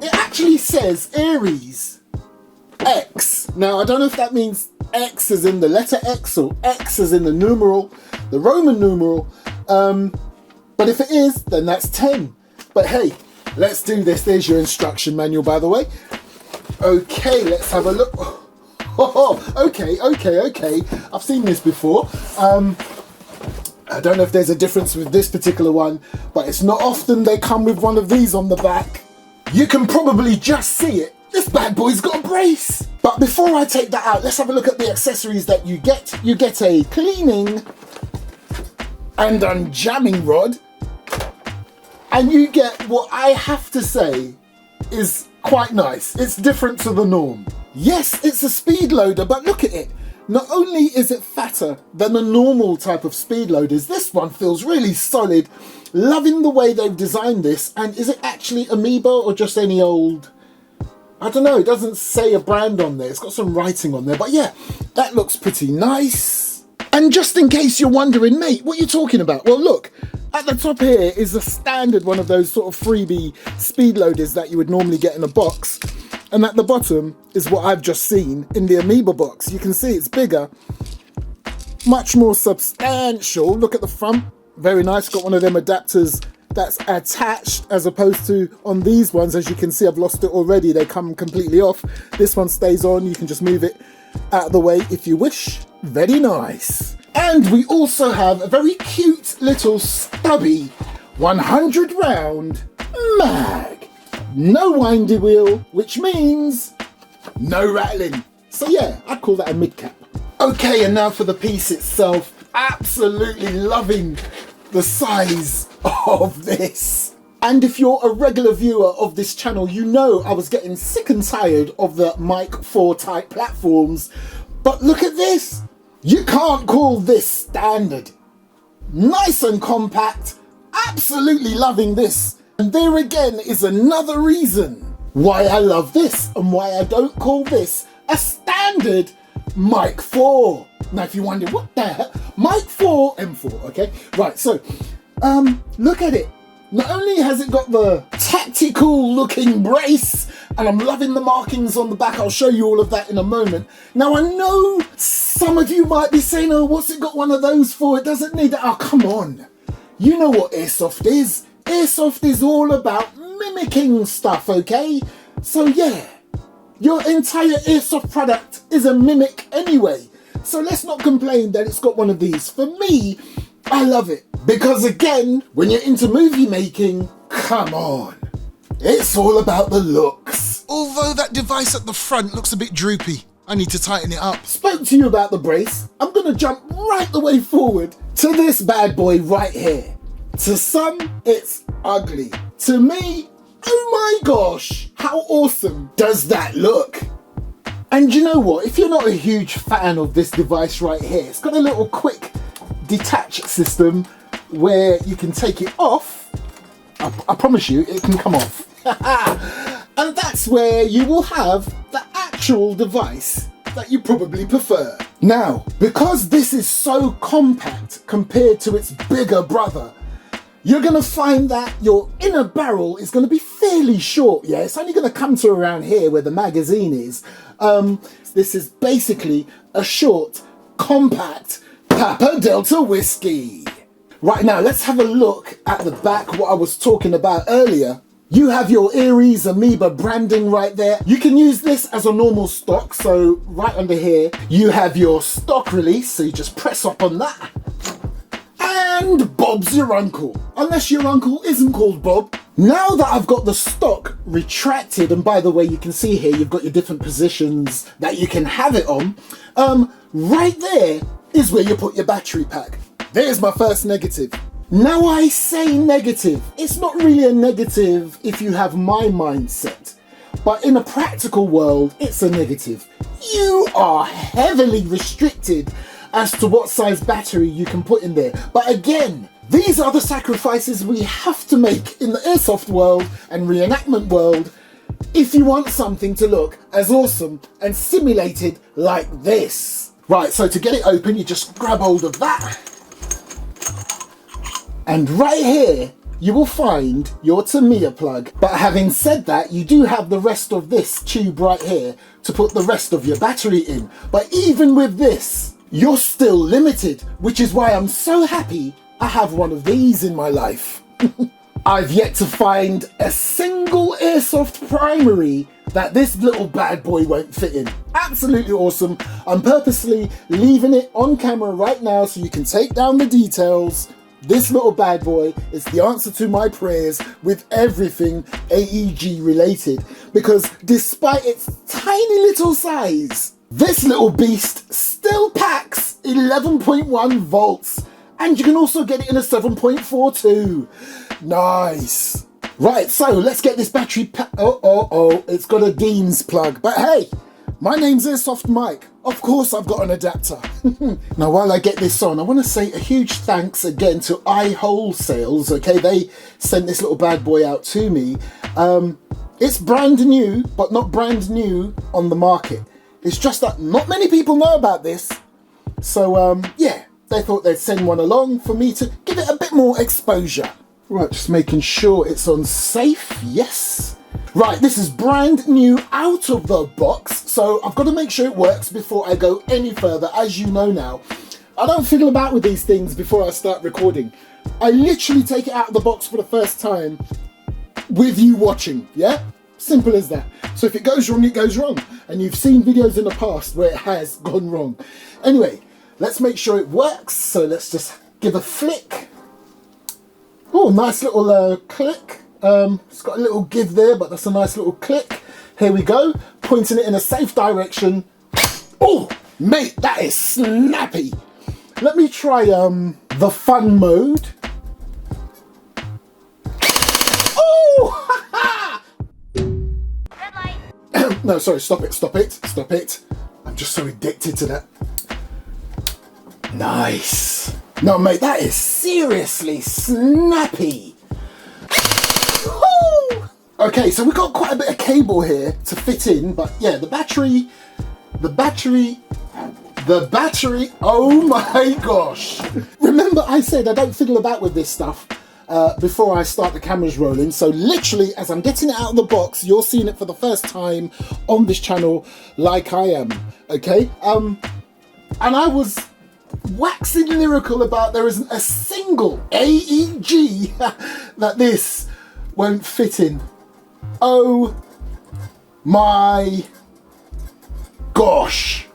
Actually says Ares X. Now I don't know if that means X as in the letter X or X as in the numeral, the Roman numeral, but if it is, then that's 10. But hey, let's do this. There's your instruction manual, by the way. Okay, let's have a look. Oh, okay. I've seen this before. I don't know if there's a difference with this particular one, but it's not often they come with one of these on the back. You can probably just see it. This bad boy's got a brace. But before I take that out, let's have a look at the accessories that you get. You get a cleaning and unjamming rod. And you get what I have to say is quite nice. It's different to the norm. Yes, it's a speed loader, but look at it. Not only is it fatter than the normal type of speed loaders, this one feels really solid. Loving the way they've designed this. And is it actually AMOEBA or just any old... I don't know, it doesn't say a brand on there. It's got some writing on there, but yeah, that looks pretty nice. And just in case you're wondering, mate, what are you talking about? Well, look, at the top here is a standard one of those sort of freebie speed loaders that you would normally get in a box. And at the bottom is what I've just seen in the AMOEBA box. You can see it's bigger, much more substantial. Look at the front, very nice. Got one of them adapters that's attached as opposed to on these ones. As you can see, I've lost it already. They come completely off. This one stays on. You can just move it out of the way if you wish. Very nice. And we also have a very cute little stubby 100 round mag. No windy wheel, which means no rattling. So yeah, I'd call that a mid-cap. Okay, and now for the piece itself. Absolutely loving the size of this. And if you're a regular viewer of this channel, you know I was getting sick and tired of the Mic 4 type platforms. But look at this. You can't call this standard. Nice and compact. Absolutely loving this. And there again is another reason why I love this and why I don't call this a standard Mic 4. Now if you wonder what the hell, Mic 4 M4, okay? Right, so look at it. Not only has it got the tactical looking brace, and I'm loving the markings on the back, I'll show you all of that in a moment. Now I know some of you might be saying, oh, what's it got one of those for? It doesn't need it. Oh, come on. You know what Airsoft is. Airsoft is all about mimicking stuff, okay? So yeah, your entire Airsoft product is a mimic anyway. So let's not complain that it's got one of these. For me, I love it. Because again, when you're into movie making, come on. It's all about the looks. Although that device at the front looks a bit droopy. I need to tighten it up. Spoke to you about the brace. I'm gonna jump right the way forward to this bad boy right here. To some, it's ugly. To me, oh my gosh, how awesome does that look? And you know what? If you're not a huge fan of this device right here, it's got a little quick detach system where you can take it off. I promise you, it can come off. And that's where you will have the actual device that you probably prefer. Now, because this is so compact compared to its bigger brother, you're going to find that your inner barrel is going to be fairly short, yeah? It's only going to come to around here where the magazine is. This is basically a short, compact Papa Delta whiskey. Right, now let's have a look at the back, what I was talking about earlier. You have your ARES AMOEBA branding right there. You can use this as a normal stock, so right under here, you have your stock release, so you just press up on that. And Bob's your uncle, unless your uncle isn't called Bob. Now that I've got the stock retracted, and by the way, you can see here, you've got your different positions that you can have it on. Right there is where you put your battery pack. There's my first negative. Now I say negative, it's not really a negative if you have my mindset, but in a practical world, it's a negative. You are heavily restricted as to what size battery you can put in there. But again, these are the sacrifices we have to make in the airsoft world and reenactment world if you want something to look as awesome and simulated like this. Right, so to get it open, you just grab hold of that. And right here, you will find your Tamiya plug. But having said that, you do have the rest of this tube right here to put the rest of your battery in. But even with this, you're still limited, which is why I'm so happy I have one of these in my life. I've yet to find a single airsoft primary that this little bad boy won't fit in. Absolutely awesome. I'm purposely leaving it on camera right now so you can take down the details. This little bad boy is the answer to my prayers with everything AEG related, because despite its tiny little size, this little beast still packs 11.1 volts, and you can also get it in a 7.4 too. Nice. Right, so let's get this battery it's got a Dean's plug, but hey, my name's Airsoft Mike. Of course I've got an adapter. Now while I get this on, I want to say a huge thanks again to iWholesales, okay? They sent this little bad boy out to me. It's brand new, but not brand new on the market. It's just that not many people know about this. So yeah, they thought they'd send one along for me to give it a bit more exposure. Right, just making sure it's on safe, yes. Right, this is brand new out of the box, so I've got to make sure it works before I go any further. As you know now, I don't fiddle about with these things before I start recording. I literally take it out of the box for the first time with you watching, yeah? Simple as that. So if it goes wrong, it goes wrong. And you've seen videos in the past where it has gone wrong. Anyway, let's make sure it works. So let's just give a flick. Oh, nice little click. It's got a little give there, but that's a nice little click. Here we go, pointing it in a safe direction. Oh, mate, that is snappy. Let me try the fun mode. Oh! No, sorry, stop it. I'm just so addicted to that. Nice. No, mate, that is seriously snappy. Woo! Okay, so we've got quite a bit of cable here to fit in, but yeah, the battery, oh my gosh. Remember I said I don't fiddle about with this stuff before I start the cameras rolling, so literally as I'm getting it out of the box, you're seeing it for the first time on this channel like I am, okay? And I was waxing lyrical about there isn't a single AEG that this won't fit in. Oh my gosh.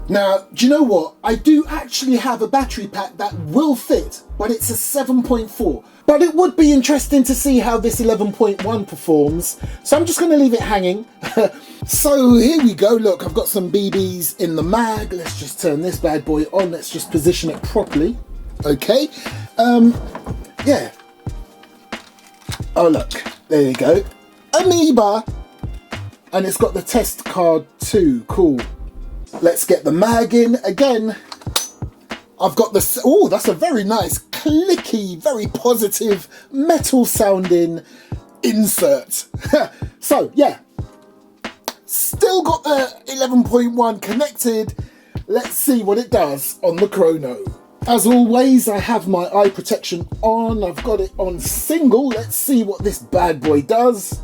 Now, do you know what? I do actually have a battery pack that will fit, but it's a 7.4. But it would be interesting to see how this 11.1 performs. So I'm just going to leave it hanging. So here we go. Look, I've got some BBs in the mag. Let's just turn this bad boy on. Let's just position it properly. Okay. Yeah. Oh, look. There you go. AMOEBA. And it's got the test card too, cool. Let's get the mag in again. I've got the, oh, that's a very nice, clicky, very positive, metal sounding insert. So yeah, still got the 11.1 connected. Let's see what it does on the chrono. As always, I have my eye protection on. I've got it on single. Let's see what this bad boy does.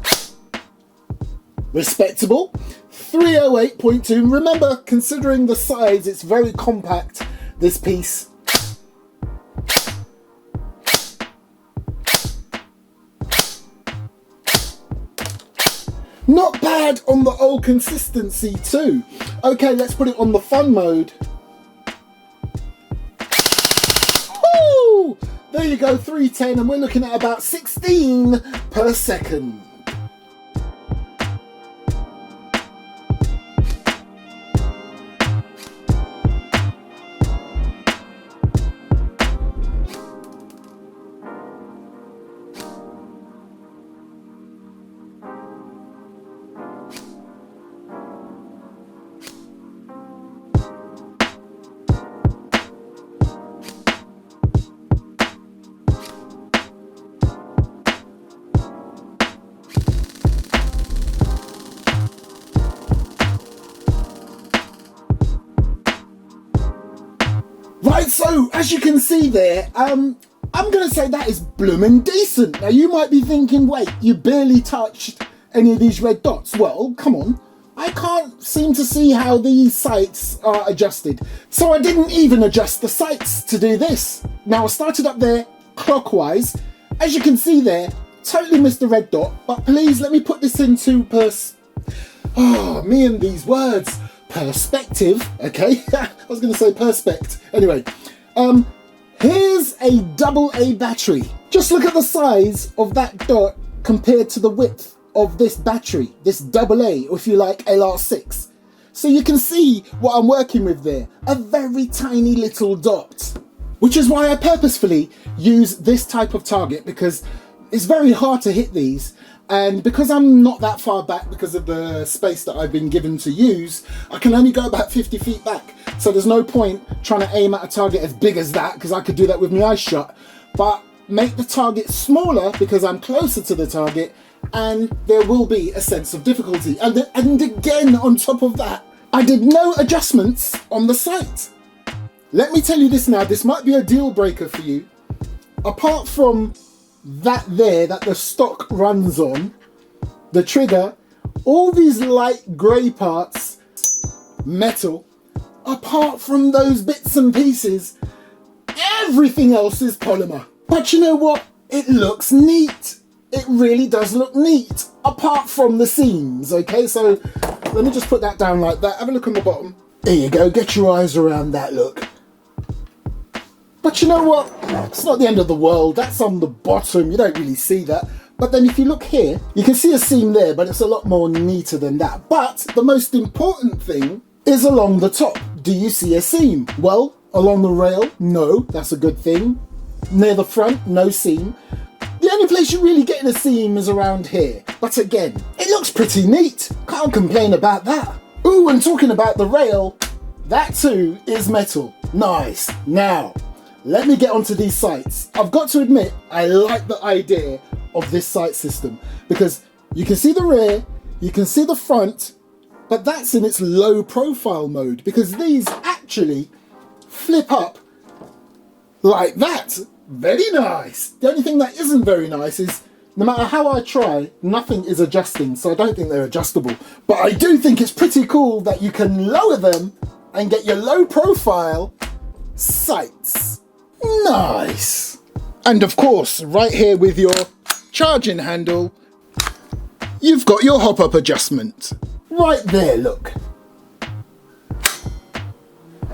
Respectable. 308.2. Remember, considering the size, it's very compact, this piece. Not bad on the old consistency too. Okay, let's put it on the fun mode. Woo! There you go, 310, and we're looking at about 16 per second. Right, so as you can see there, I'm going to say that is bloomin' decent. Now you might be thinking, wait, you barely touched any of these red dots. Well, come on, I can't seem to see how these sights are adjusted. So I didn't even adjust the sights to do this. Now I started up there clockwise. As you can see there, totally missed the red dot, but please let me put this into me and these words. Perspective, okay? I was going to say perspect. Anyway, here's a AA battery. Just look at the size of that dot compared to the width of this battery, this AA, or if you like, LR6. So you can see what I'm working with there, a very tiny little dot, which is why I purposefully use this type of target, because it's very hard to hit these. And because I'm not that far back because of the space that I've been given to use, I can only go about 50 feet back. So there's no point trying to aim at a target as big as that, because I could do that with my eyes shut. But make the target smaller because I'm closer to the target, and there will be a sense of difficulty. And again, on top of that, I did no adjustments on the sight. Let me tell you this now, this might be a deal breaker for you. Apart from that there that the stock runs on, the trigger, all these light grey parts, metal, apart from those bits and pieces, everything else is polymer. But you know what? It looks neat. It really does look neat, apart from the seams, okay? So let me just put that down like that. Have a look on the bottom. There you go, get your eyes around that look. But you know what? It's not the end of the world. That's on the bottom. You don't really see that. But then if you look here, you can see a seam there, but it's a lot more neater than that. But the most important thing is along the top. Do you see a seam? Well, along the rail, no, that's a good thing. Near the front, no seam. The only place you're really getting a seam is around here. But again, it looks pretty neat. Can't complain about that. Ooh, and talking about the rail, that too is metal. Nice. Now, let me get onto these sights. I've got to admit, I like the idea of this sight system, because you can see the rear, you can see the front, but that's in its low profile mode, because these actually flip up like that. Very nice. The only thing that isn't very nice is no matter how I try, nothing is adjusting, so I don't think they're adjustable. But I do think it's pretty cool that you can lower them and get your low profile sights. Nice. And of course, right here with your charging handle, you've got your hop-up adjustment. Right there, look.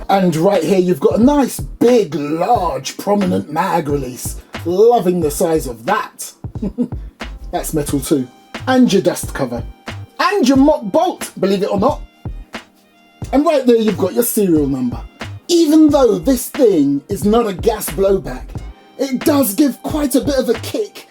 And right here you've got a nice, big, large, prominent mag release. Loving the size of that. That's metal too. And your dust cover. And your mock bolt, believe it or not. And right there you've got your serial number. Even though this thing is not a gas blowback, it does give quite a bit of a kick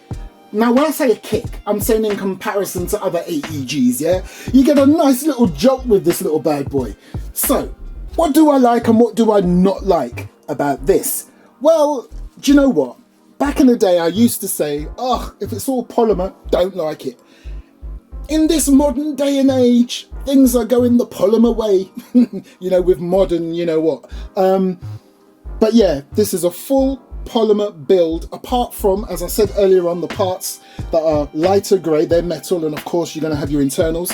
Now when I say a kick, I'm saying in comparison to other AEGs, yeah? You get a nice little jolt with this little bad boy. So, what do I like and what do I not like about this? Well, do you know what? Back in the day I used to say, oh, if it's all polymer, don't like it. In this modern day and age, things are going the polymer way, you know, with modern, you know what. But yeah, this is a full polymer build, apart from, as I said earlier on, the parts that are lighter grey, they're metal, and of course you're going to have your internals.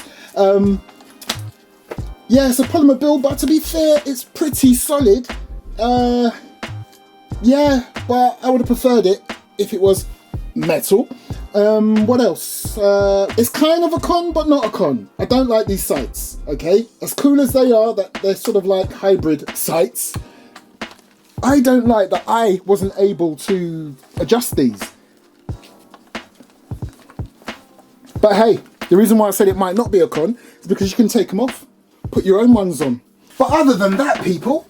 Yeah, it's a polymer build, but to be fair, it's pretty solid. Yeah, but I would have preferred it if it was metal. What else? It's kind of a con, but not a con. I don't like these sights, okay? As cool as they are, that they're sort of like hybrid sights, I don't like that I wasn't able to adjust these. But hey, the reason why I said it might not be a con is because you can take them off, put your own ones on. But other than that, people,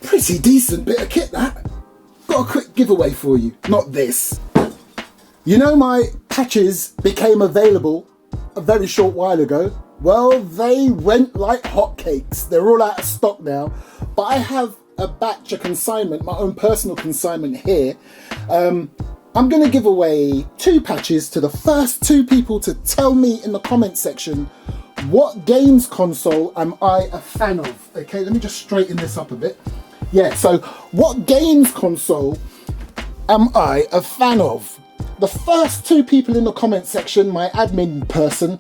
pretty decent bit of kit that. Got a quick giveaway for you, not this. You know my patches became available a very short while ago. Well, they went like hotcakes. They're all out of stock now. But I have a batch, a consignment, my own personal consignment here. I'm going to give away 2 patches to the first 2 people to tell me in the comment section what games console am I a fan of. Okay, let me just straighten this up a bit. Yeah, so what games console am I a fan of? The first 2 people in the comment section, my admin person,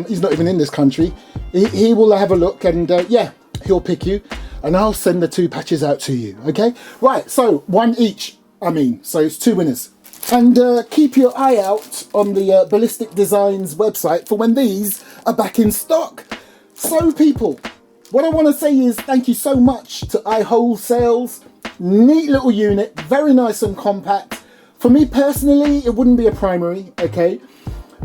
he's not even in this country, he will have a look and yeah, he'll pick you and I'll send the 2 patches out to you, okay? Right, so 1 each, so it's 2 winners. And keep your eye out on the Ballistic Designs website for when these are back in stock. So people, what I want to say is thank you so much to iWholesales. Neat little unit, very nice and compact. For me personally, it wouldn't be a primary, okay?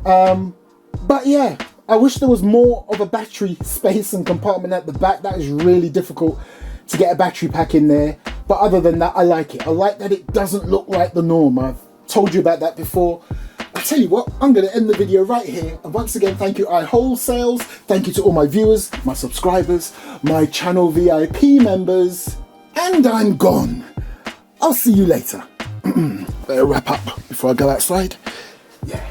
But yeah, I wish there was more of a battery space and compartment at the back. That is really difficult to get a battery pack in there. But other than that, I like it. I like that it doesn't look like the norm. I've told you about that before. I tell you what, I'm going to end the video right here. And once again, thank you iWholesales. Thank you to all my viewers, my subscribers, my channel VIP members. And I'm gone. I'll see you later. Better wrap up before I go outside. Yeah.